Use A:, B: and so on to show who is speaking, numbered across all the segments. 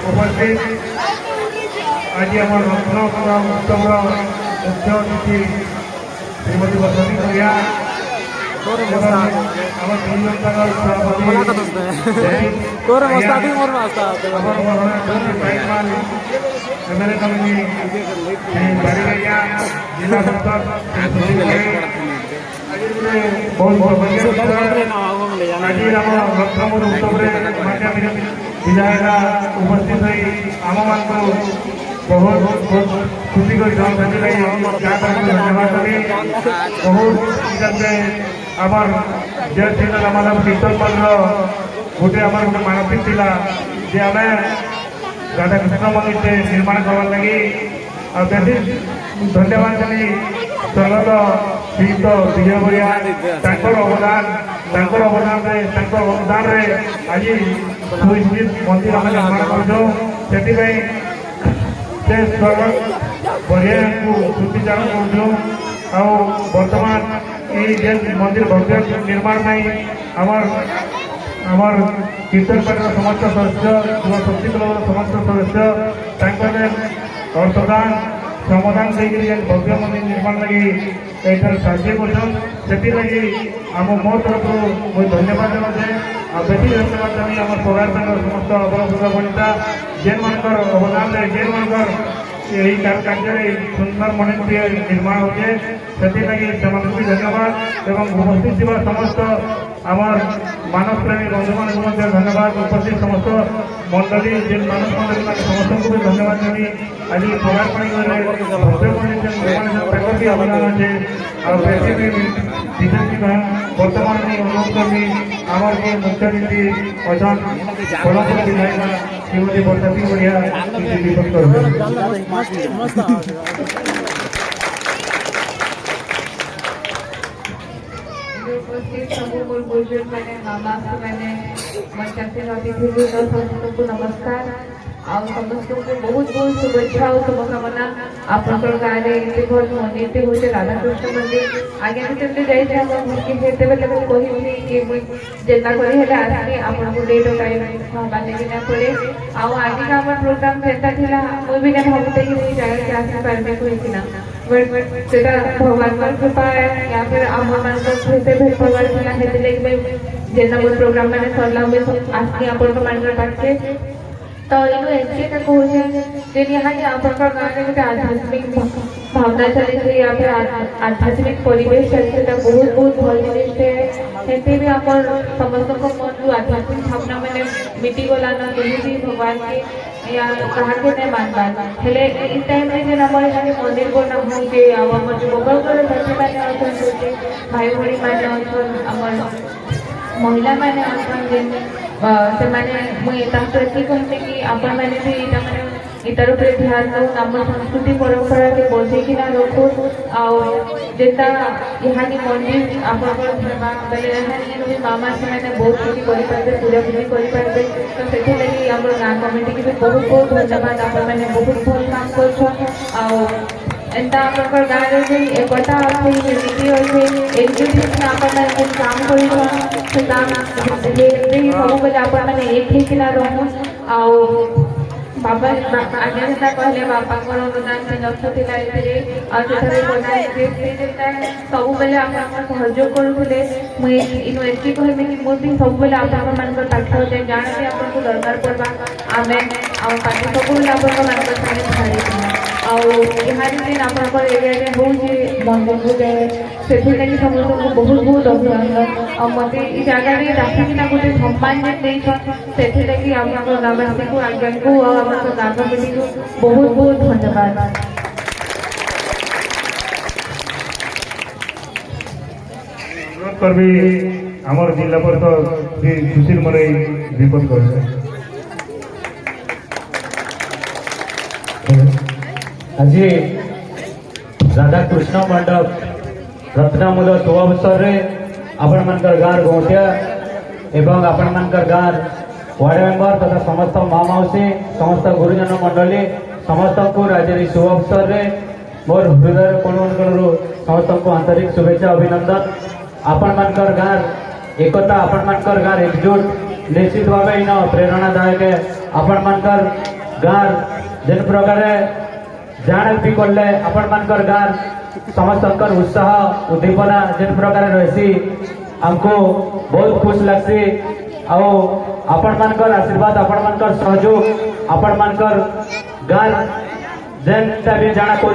A: उपस्थित आज आम रत्न उत्सव मुख्य अतिथि श्रीमती बसंती भैया जिला विधायक उपस्थित आम मान बहुत बहुत खुशी कर धन्यवाद बहुत आमर जे आम कीर्तनपाल गोटे आम गोटे मानसिक थिला जे आम राधाकृष्ण मंदिर निर्माण करवार लगी बेसी धन्यवाद देवी स्वर्गत श्रीयुक्त विजय बरिया अवदान आज सुनिश्चित मंदिर आम निर्माण कर स्वर्गत बरिया को स्मृतिचारण करूँ बर्तमान ये मंदिर भव्य निर्माण आमर कीर्तन पार्टी समस्त सदस्य युवा शक्ति दल समस्त सदस्य अर्थदान समाधान देकर भव्य मंदिर निर्माण लगी यहाँ साज्य कर आम मो तरफ मुझे धन्यवाद देवा जाए बेसी धन्यवाद देवी आम पगार समस्त अवलंबन बनिता जेन मान अवदान जेन मान कार्य सुंदर मंदिर निर्माण होते से भी धन्यवाद एवं उपस्थित समस्त आमर मानस प्रेमी बंधु मान धन्यवाद उपस्थित समस्त मंडली जेन मानस मंडली समस्त को भी धन्यवाद देवी आज पगार पाई भी अवदान अच्छे विशेष बर्तमान अनुरोध करी आमर जो मुख्य अतिथि अच्छा कोल्हापुर विधायक श्रीमती बसंती बढ़िया रिपोर्ट कर
B: उपस्थित सबू मोर बुजुर्ग मैंने माँ बाप मैंने अतिथि समस्त को नमस्कार आ समस्त को बहुत बहुत शुभेच्छा और शुभकामना आपन गाँव में ये भल मंदिर हूँ राधाकृष्ण मंदिर आगे भी जब जाइए बेले मुझे कि जेना करी आसनी आपको डेट टाइम हवा लगे पड़े आगे का आम प्रोग्राम जेटा था मुझे भी भावुते कि जगह के आसी पार्बे कहना बट से भगवान कृपा या फिर आम मान भेट पड़वार था जेना मोर प्रोग्राम मैंने सरला आसनी आपण पाखे तो एमके कहूँ यहाँ के आप गाँव में गोटे आध्यात्मिक भावना चली या फिर आध्यात्मिक परिवेश चलती बहुत बहुत भल जिनटे एमती भी आप समस्त मन जो आध्यात्मिक भावना मैंने मिटी गलान कहीं भी भगवान के या कहा के नहीं मानबार हेले इस टाइम में जेन आम यहाँ मंदिर बना होचे आम जो बगल चाची मैंने अच्छा भाई भाई मैंने अच्छा आम महिला मैंने अच्छा से मुझे कहते कि आपण मैंने भी इतार उपर ध्यान दो आम संस्कृति परंपरा के बचेकिना रखो आटा यहाँ की मंदिर आप मामा से मैंने बहुत किसी करेंगे पूजा पूजी करेंगे तो से आम गाँव कमिटी की भी बहुत बहुत धन्यवाद आप मैंने बहुत भल काम कर एंता आप गाँव में एकता अच्छे यूनिटी अच्छे एजुकेशन आप काम कर सब बेले आप एक होना रहूँ बाबा आगे जेटा कहले बापा अनुदान से लक्ष था सब बेले आप सहयोग करुले मुझे कहमी कि मुझे सब बेले आप पाखे जाने भी आपको दरकार पड़वा आम पाठ सब बेले आप छाड़ी यहाँ दिन आप एरिया हूँ मंदिर को जाए से समस्त को बहुत बहुत अभिनंदन और मत जगह डाकिना गोटे सम्मान से आप गाँववासी को आज्ञा को गाँव कमिटी को बहुत बहुत धन्यवाद
A: करबी आमर जिला परिषद श्री सुशील मरई रिपोर्ट कर
C: आज राधाकृष्ण मंडप रत्नामूल शुभ अवसर आपण मानकर गाँव गौटिया एवं आपण मानकर गाँव वार्ड मेंबर तथा समस्त माँ मौसी समस्त गुरुजन मंडली समस्त को आज शुभ अवसर मोर हृदय कोण समस्त को आंतरिक शुभेच्छा अभिनंदन आपण मानकर गाँव एकता आपण मानकर गार एकजुट निश्चित भाव इन प्रेरणादायक है। आपण मानकर गार जिन प्रकार जान भी करले आपण मानकर गार समस्त उत्साह उद्दीपना जिन प्रकार रही हमको बहुत खुश लगसी। आओ आपण मानकर आशीर्वाद आपण मानकर सहयोग आपण मानकर गार जेनटा भी जाना कर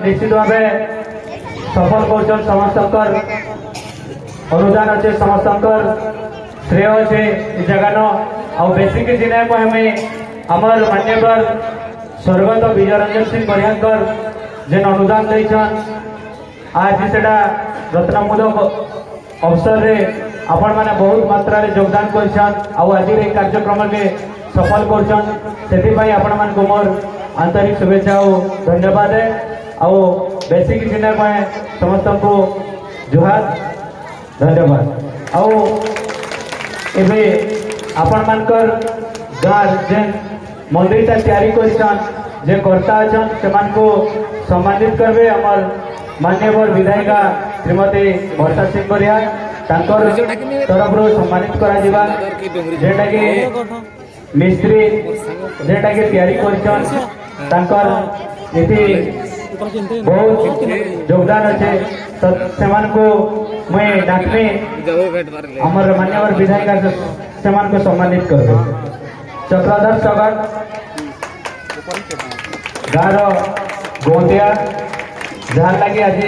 C: निश्चित भाव सफल कर समस्त अनुदान अच्छे समस्त श्रेय अच्छे जगह आउ बेसिक जिना को हमें आमर मान्यवर स्वर्गत विजय रंजन सिंह बरियाकर जेन अनुदान देछन आज सेटा रत्नमोदक अवसर रे आपण माने बहुत मात्रा रे योगदान करछन आउ आज रे कार्यक्रम के सफल करछन सेति भाई आपण मान को मोर आंतरिक शुभेच्छा और धन्यवाद है। आउ बेसिक जिना को समस्त को जुहार धन्यवाद। आउ एबे आपण मानकर गार जेन मंदिर तैयारी करछन जे कर्ता अछन सेमान को सम्मानित करबे हमर मान्यवर विधायिका श्रीमती वर्षा सिंह बरिया तांकर तरफ रो सम्मानित करा दिबा जेटा कि मिस्त्री जेटा कि तैयारी करछन तांकर एति बहुत योगदान अच्छे तो सेमान को मैं डाकने हमर मान्यवर विधायिका सेमान को सम्मानित कर चक्रधर सगर गार गोंदिया जहाँ लगे आज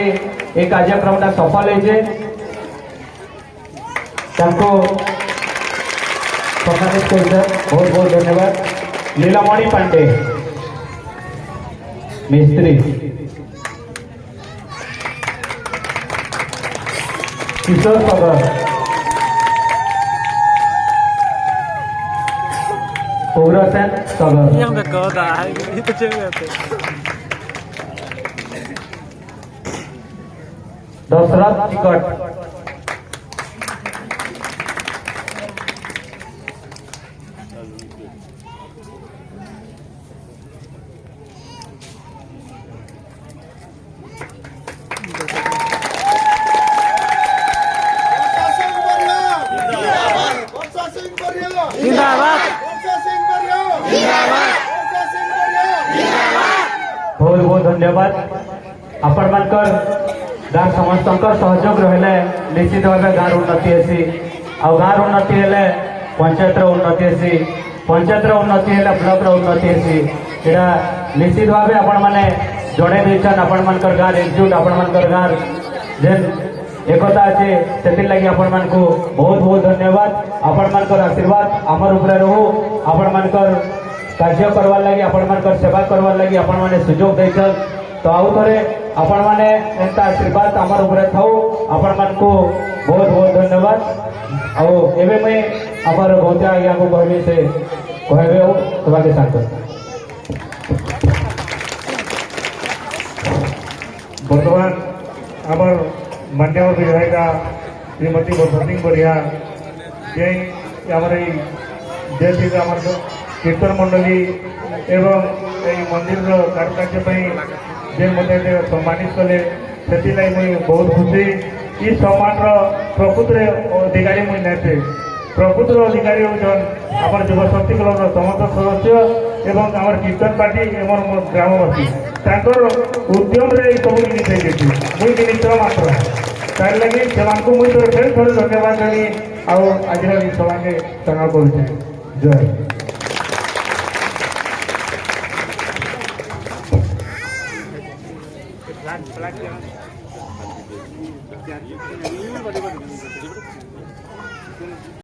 C: ये कार्यक्रम सफल होइछे तांको सम्मानित कर बहुत बहुत धन्यवाद। लीलामणि पांडे मिस्त्री किशोर सगर उग्रसेन सगर दशरथ टिकट बहुत बहुत धन्यवाद। आपण मानकर गाँव समस्त सहयोग रहिले निश्चित भाव गाँव उन्नति हेसी आ गाँव उन्नति हेले पंचायत उन्नति हेसी पंचायत उन्नति हेले ब्लॉक उन्नति हेसी एटा निश्चित भाव आपण माने जड़े देछन आपण मानकर गाँव एकजुट आपण मानकर गाँव जेन एकता अच्छे से लगी आपण मान को बहुत बहुत धन्यवाद। आपण मानकर आशीर्वाद आमर ऊपर रहू आपण मानकर कार्य करवार लगी आपण मानकर सेवा करवार लगी आपण माने सुजोग देछन तो आउ थरे आपण माने एंता आशीर्वाद आमर ऊपर थाउ आपण मान को बहुत बहुत धन्यवाद। आउ एबे मैं आमर गोंदिया या को कहबे से कहबे हो सभा के साथ
A: वर्तमान आमर मान्यवर विधायिका श्रीमती वर्षा सिंह बरिया जे कीर्तन मंडली एवं मंदिर कारुकार्य जे मत सम्मानित कले से मुझे बहुत खुशी ये सम्मान प्रकृत अधिकारी मुझे नहीं प्रकृत अधिकारी होचन आम युवशक्ति क्लब समस्त सदस्य एवं आम कीर्तन पार्टी एवं ग्रामवासी उद्यम सब जिनिस मुझे जिनिस मात्र तार लगे से मुझे फिर थोड़े धन्यवाद देनी आज सभा के चना कर जय।